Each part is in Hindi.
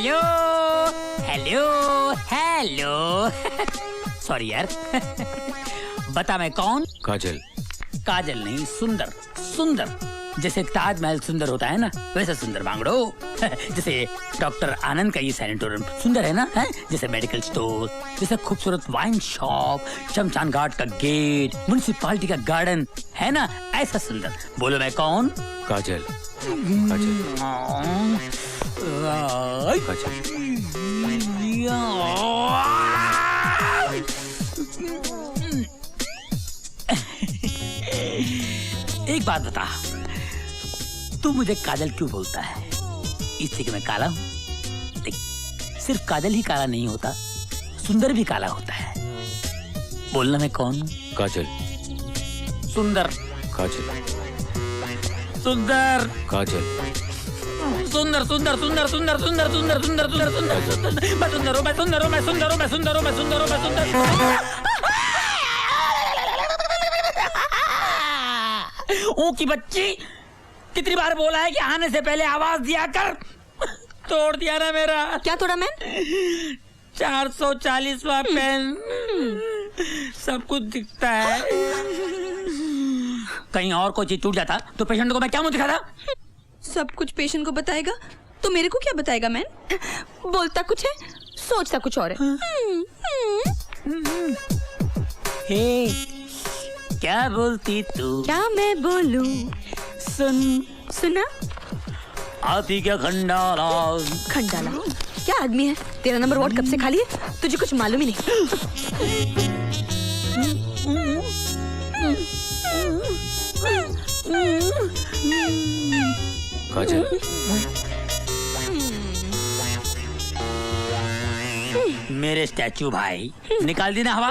हेलो हेलो हेलो सॉरी यार। बता मैं कौन? काजल। काजल नहीं, सुंदर। सुंदर जैसे ताजमहल सुंदर होता है ना, वैसा सुंदर मांगड़ो। जैसे डॉक्टर आनंद का ये सैनिटोरियम सुंदर है ना, है? जैसे मेडिकल स्टोर, जैसे खूबसूरत वाइन शॉप, शमशान घाट का गेट, म्युनिसिपालिटी का गार्डन है ना, ऐसा सुंदर। बोलो मैं कौन? काजल। काजल। काजल। एक बात बता, तू मुझे काजल क्यों बोलता है? इसलिए कि मैं काला हूँ? लेकिन सिर्फ काजल ही काला नहीं होता, सुंदर भी काला होता है। बोलना मैं कौन? काजल। सुंदर। काजल। सुंदर। काजल। सुंदर सुंदर सुंदर सुंदर सुंदर सुंदर सुंदर सुंदर सुंदर सुंदर। मैं सुंदर हूँ, मैं सुंदर हूँ, मैं सुंदर हूँ, मैं सुंदर हूँ, मैं सुंदर हूँ, मैं सुंदर। ऊ की बच्ची, कितनी बार बोला है कि आने से पहले आवाज दिया कर। तोड़ दिया ना मेरा। क्या तोड़ा मैं? 440वां पेन। सब कुछ दिखता है। कहीं और कोई चीज टूट जाता तो पेशेंट को मैं क्या मुंह दिखाता? सब कुछ पेशेंट को बताएगा तो मेरे को क्या बताएगा? मैं बोलता कुछ है, सोचता कुछ और है। हे, क्या बोलती तू? क्या मैं बोलूं? सुन। सुना? आती क्या खंडाला? खंडाला क्या आदमी है? तेरा नंबर वार्ड कब से खाली है? तुझे कुछ मालूम ही नहीं। काजल। मेरे स्टैचू भाई, निकाल दी ना हवा,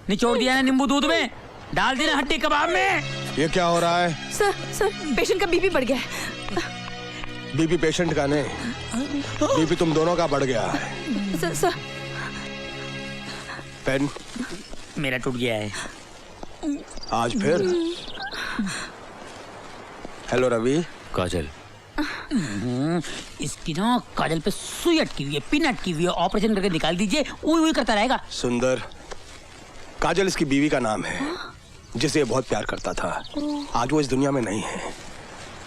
निचोड़ दिया ना नींबू दूध में, डाल दी ना हड्डी कबाब में। ये क्या हो रहा है? सर पेशेंट का बीपी बढ़ गया है। बीपी पेशेंट का नहीं, बीपी तुम दोनों का बढ़ गया है। सर पेन मेरा टूट गया है आज फिर। हेलो रवि। काजल। इसकी ना काजल पे सुई अटकी हुई है, पिन अटकी हुई है, ऑपरेशन करके निकाल दीजिए। उई करता रहेगा। सुंदर, काजल इसकी बीवी का नाम है, जिसे ये बहुत प्यार करता था। आज वो इस दुनिया में नहीं है।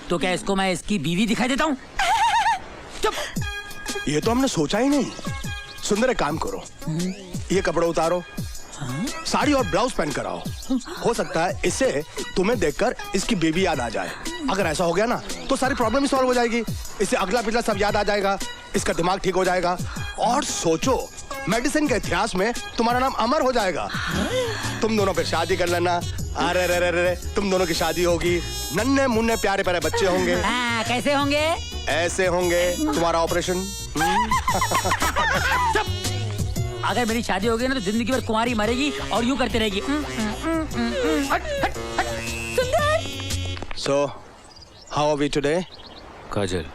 तो क्या इसको मैं इसकी बीवी दिखाई देता हूँ? चुप। ये तो हमने सोचा ही नहीं। सुंदर, एक काम करो, ये कपड़े उतारो, साड़ी और ब्लाउज पहन कर आओ। हो सकता है इससे तुम्हें देखकर इसकी बेबी याद आ जाए। अगर ऐसा हो गया ना तो सारी प्रॉब्लम ही सॉल्व हो जाएगी। इससे अगला पिछला सब याद आ जाएगा, इसका दिमाग ठीक हो जाएगा। और सोचो, मेडिसिन के इतिहास में तुम्हारा नाम अमर हो जाएगा। तुम दोनों फिर शादी कर लेना। अरे रे रे रे, तुम दोनों की शादी होगी, नन्हे मुन्ने प्यारे प्यारे बच्चे होंगे। कैसे होंगे? ऐसे होंगे। तुम्हारा ऑपरेशन। अगर मेरी शादी होगी ना तो जिंदगी भर कुंवारी मरेगी और यूं करती रहेगी। So, how are we today? काजल।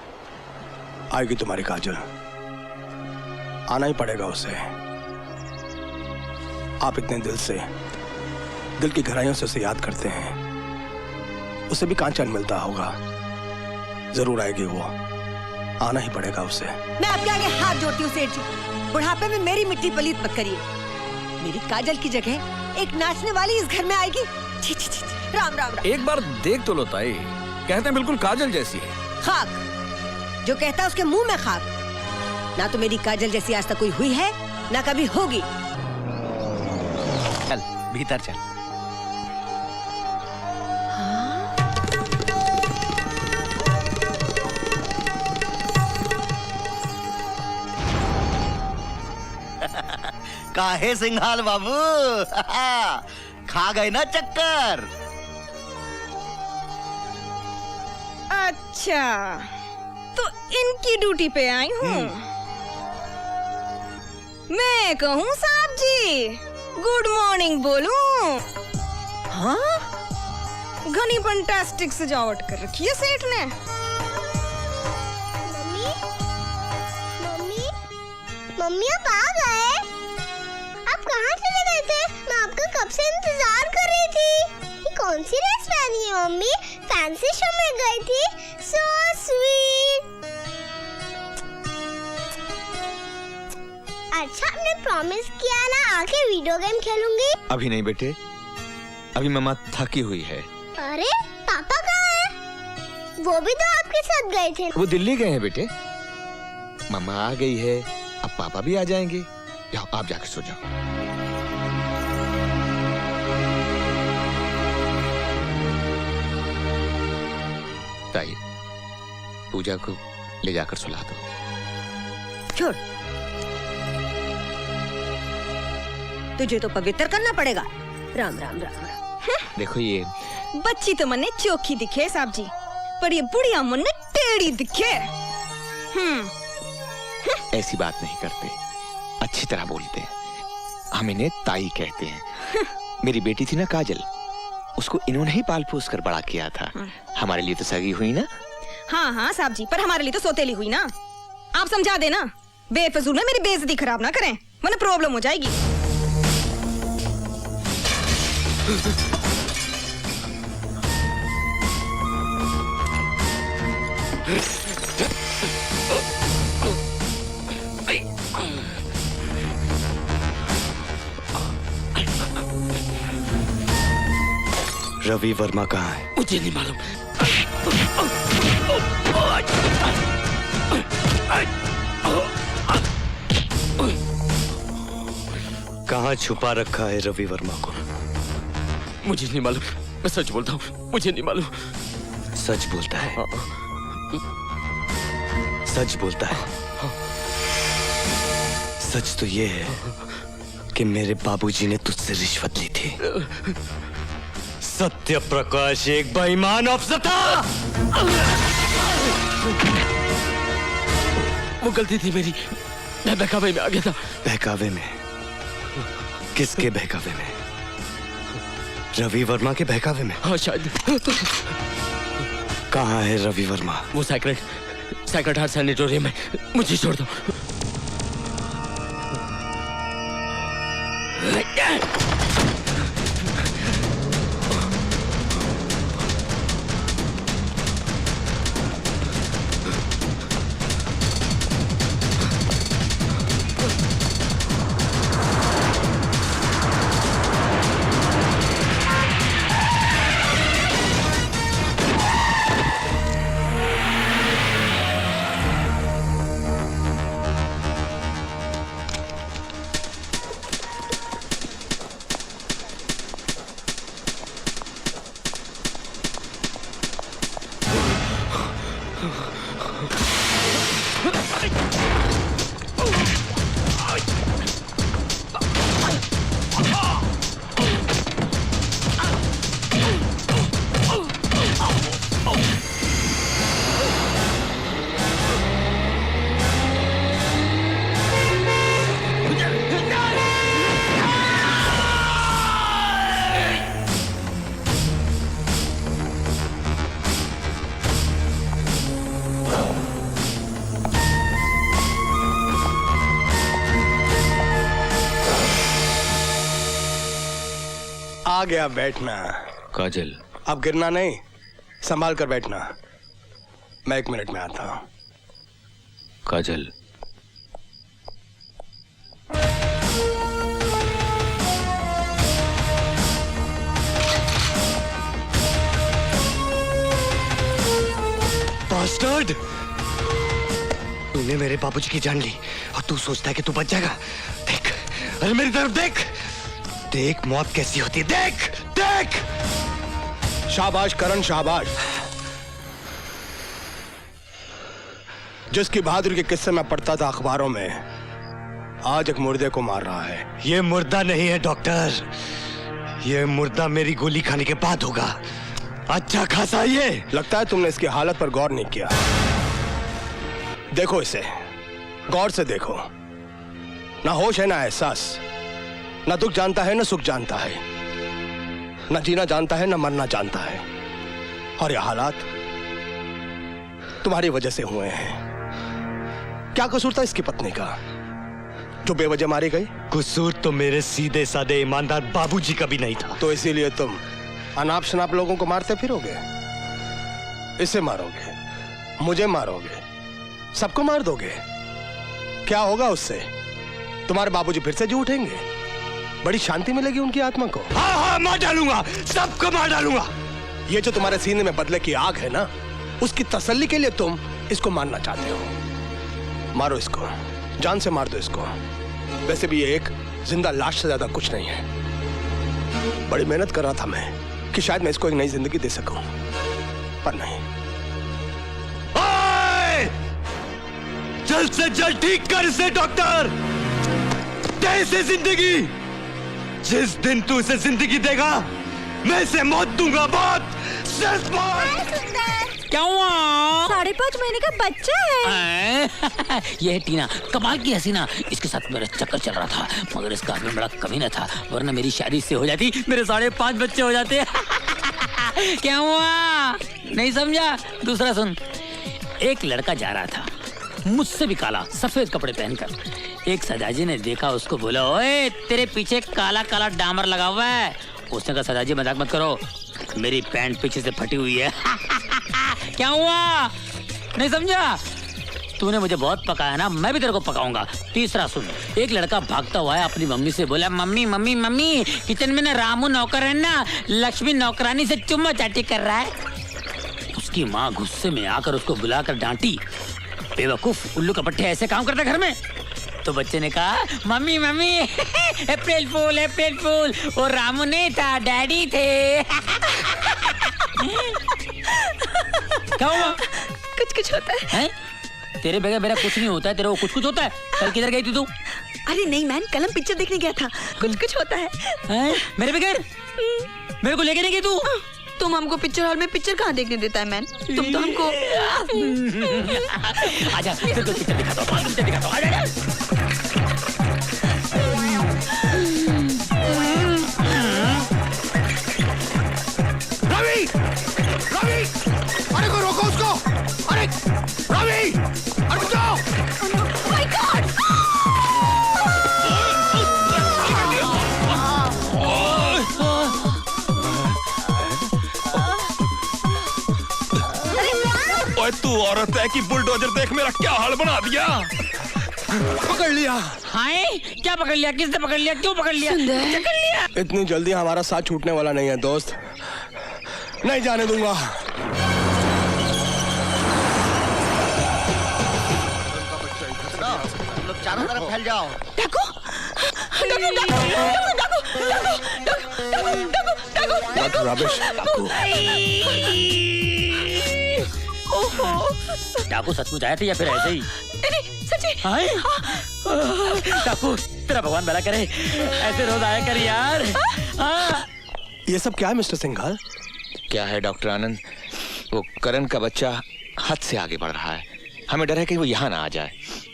आएगी तुम्हारी काजल, आना ही पड़ेगा उसे। आप इतने दिल की गहराइयों से उसे याद करते हैं। उसे भी कांचन मिलता होगा। जरूर आएगी वो, आना ही पड़ेगा उसे। मैं आपके आगे हाथ जोड़ती हूँ सेठ जी, बुढ़ापे में मेरी मिट्टी पलीत मत करिए। मेरी काजल की जगह एक नाचने वाली इस घर में आएगी। छी छी छी, राम राम राम। एक बार देख तो लो ताई, कहते हैं बिल्कुल काजल जैसी है। खाक, जो कहता है उसके मुंह में खाक। ना तो मेरी काजल जैसी आज तक कोई हुई है, ना कभी होगी। चल भीतर चल। काहे सिंघाल बाबू, खा गए ना चक्कर? अच्छा, तो इनकी ड्यूटी पे आई हूँ। मैं कहूँ साहब जी गुड मॉर्निंग बोलूं? हाँ, घनी फंटास्टिक सजावट कर रखी है सेठ ने। मम्मी आप आ गए? आप कहाँ चले गए थे? मैं आपका कब से इंतजार कर रही थी। ये कौन सी ड्रेस पहनी है मम्मी? फैंसी शो में गई थी। So sweet. प्रॉमिस किया ना आके वीडियो गेम खेलूंगी। अभी नहीं बेटे, अभी मम्मा थकी हुई है। अरे पापा कहाँ है? वो भी तो आपके साथ गए थे। वो दिल्ली गए हैं बेटे। मम्मा आ गई है, अब पापा भी आ जाएंगे। जाओ आप जाकर सो जाओ। ताई, पूजा को ले जाकर सुला दो। छोड़, तुझे तो पवित्र करना पड़ेगा। राम राम राम राम। देखो ये बच्ची तो मन्ने चोखी दिखे साहब जी, पर ये बुढ़िया मुन्ने टेढ़ी दिखे। ऐसी बात नहीं करते, अच्छी तरह बोलते हैं। हम इन्हें ताई कहते हैं। मेरी बेटी थी ना काजल, उसको इन्होंने ही पाल पोस कर बड़ा किया था। हमारे लिए तो सगी हुई ना। हाँ हाँ साहब जी, पर हमारे लिए तो सोतेली हुई ना। आप समझा देना, बेफजूल में मेरी बेइज्जती खराब ना करें, वरना प्रॉब्लम हो जाएगी। रवि वर्मा कहाँ है? मुझे नहीं मालूम। कहाँ छुपा रखा है रवि वर्मा को? मुझे नहीं मालूम, मैं सच बोलता हूँ, मुझे नहीं मालूम। सच बोलता है? सच बोलता है? सच तो ये है कि मेरे बाबूजी ने तुझसे रिश्वत ली थी। सत्य प्रकाश एक बेईमान अफसर था। वो गलती थी मेरी, मैं बहकावे में आ गया था। बहकावे में? किसके बहकावे में? रवि वर्मा के बहकावे में? हाँ शायद। कहाँ है रवि वर्मा? वो सेक्रेट हार्ट सैनिटोरियम में। मुझे छोड़ दो। आ गया, बैठना। काजल, अब गिरना नहीं, संभाल कर बैठना। मैं 1 मिनट में आता हूं। काजल, बास्टर्ड! तूने मेरे बाबूजी की जान ली और तू सोचता है कि तू बच जाएगा। देख, अरे मेरी तरफ देख, देख मौत कैसी होती है। देख देख। शाबाश करण, शाबाश। जिसकी बहादुरी के किस्से में पढ़ता था अखबारों में, आज एक मुर्दे को मार रहा है। ये मुर्दा नहीं है डॉक्टर, ये मुर्दा मेरी गोली खाने के बाद होगा। अच्छा खासा ये। लगता है तुमने इसकी हालत पर गौर नहीं किया। देखो इसे, गौर से देखो। ना होश है ना एहसास, ना दुख जानता है ना सुख जानता है, ना जीना जानता है ना मरना जानता है। और ये हालात तुम्हारी वजह से हुए हैं। क्या कसूर था इसकी पत्नी का जो बेवजह मारी गई? कसूर तो मेरे सीधे साधे ईमानदार बाबूजी का भी नहीं था। तो इसीलिए तुम अनाप शनाप लोगों को मारते फिरोगे? इसे मारोगे, मुझे मारोगे, सबको मार दोगे। क्या होगा उससे? तुम्हारे बाबूजी फिर से जी उठेंगे, बड़ी शांति मिलेगी उनकी आत्मा को। हाँ हाँ मार डालूंगा, सबको मार डालूंगा। ये जो तुम्हारे सीने में बदले की आग है ना, उसकी तसल्ली के लिए तुम इसको मारना चाहते हो। मारो इसको, जान से मार दो इसको। वैसे भी ये एक जिंदा लाश से ज्यादा कुछ नहीं है। बड़ी मेहनत कर रहा था मैं कि शायद मैं इसको एक नई जिंदगी दे सकूं, पर नहीं। जल्द से जल्द ठीक कर इसे डॉक्टर, दे इसे जिंदगी। जिस दिन तू इसे जिंदगी देगा, मैं इसे मौत दूंगा, मौत, सिर्फ मौत। क्या हुआ? 5.5 महीने का बच्चा है। ये है टीना, कमाल की हसीना। इसके साथ मेरा चक्कर चल रहा था, मगर इसका आदमी बड़ा कमीना था, वरना मेरी शादी से हो जाती, मेरे 5.5 बच्चे हो जाते। क्या हुआ? नहीं समझा? दूसरा सुन। एक लड़का जा रहा था, मुझसे भी काला, सफेद कपड़े पहनकर। एक सदाजी ने देखा, उसको बोला, ओए तेरे पीछे काला काला डामर लगा हुआ है। उसने कहा, सदाजी मजाक मत करो, मेरी पैंट पीछे से फटी हुई है। क्या हुआ? नहीं समझा? तूने मुझे बहुत पकाया ना, मैं भी तेरे को पकाऊंगा। तीसरा सुन। एक लड़का भागता हुआ है, अपनी मम्मी से बोला, मम्मी मम्मी मम्मी, किचन में ना रामू नौकर है ना, लक्ष्मी नौकरानी से चुम्मा चाटी कर रहा है। उसकी माँ गुस्से में आकर उसको बुलाकर डांटी, बेवकूफ, उल्लू का पट्टे, ऐसे काम करता घर में। तो बच्चे ने कहा, मम्मी मम्मी, अप्रैल फूल अप्रैल फूल, वो रामू नहीं था, डैडी थे। क्या हुआ? कुछ कुछ होता है। तेरे बगैर मेरा कुछ नहीं होता है, तेरे को कुछ कुछ होता है। कल किधर गई थी तू? अरे नहीं मैन, कल हम पिक्चर देखने गया था, कुछ कुछ होता है। मेरे बगैर? मेरे को लेके नहीं गई तू? तुम हमको पिक्चर हॉल में पिक्चर कहाँ देखने देता है मैन? तुम तो हमको आजा, तेरे को पिक्चर दिखाता हूँ, पिक्चर दिखाता हूँ, आजा। रवि, रवि, अरे को रोको उसको, अरे रवि, अरे बचाओ। My God! ओए तू औरत है कि बुलडोजर, देख मेरा क्या हाल बना दिया। पकड़ लिया। हाय, क्या पकड़ लिया? किसने पकड़ लिया? क्यों पकड़ लिया? पकड़ लिया। इतनी जल्दी हमारा साथ छूटने वाला नहीं है दोस्त, नहीं जाने दूंगा। तुम लोग चारों तरफ फैल जाओ। डाकू! डाकू! डाकू! डाकू! डाकू! डाकू! What rubbish, डाकू। डाकू सचमुच आया था या फिर ऐसे ही? नहीं, सच्ची। हाय? डाकू, तेरा भगवान भला करे, ऐसे रोज आया कर यार। ये सब क्या है मिस्टर सिंघाल? क्या है डॉक्टर आनंद, वो करण का बच्चा हद से आगे बढ़ रहा है, हमें डर है कि वो यहाँ ना आ जाए।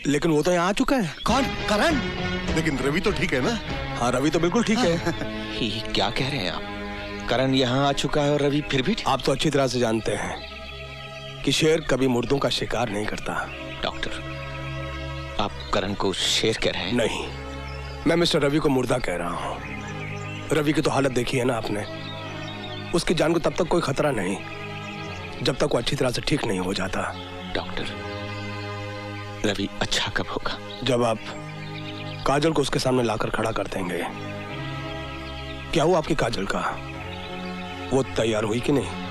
लेकिन वो तो यहाँ आ चुका है। कौन? करण? लेकिन रवि तो ठीक है ना? हाँ, रवि तो बिल्कुल ठीक है। ये क्या कह रहे हैं आप? करण यहाँ आ चुका है और रवि फिर भी? आप तो अच्छी तरह से जानते हैं कि शेर कभी मुर्दों का शिकार नहीं करता। डॉक्टर, आप करण को शेर कह रहे हैं? नहीं, मैं मिस्टर रवि को मुर्दा कह रहा हूँ। रवि की तो हालत देखी है ना आपने। उसकी जान को तब तक कोई खतरा नहीं जब तक वो अच्छी तरह से ठीक नहीं हो जाता। डॉक्टर, रवि अच्छा कब होगा? जब आप काजल को उसके सामने लाकर खड़ा कर देंगे। क्या हुआ आपकी काजल का? वो तैयार हुई कि नहीं?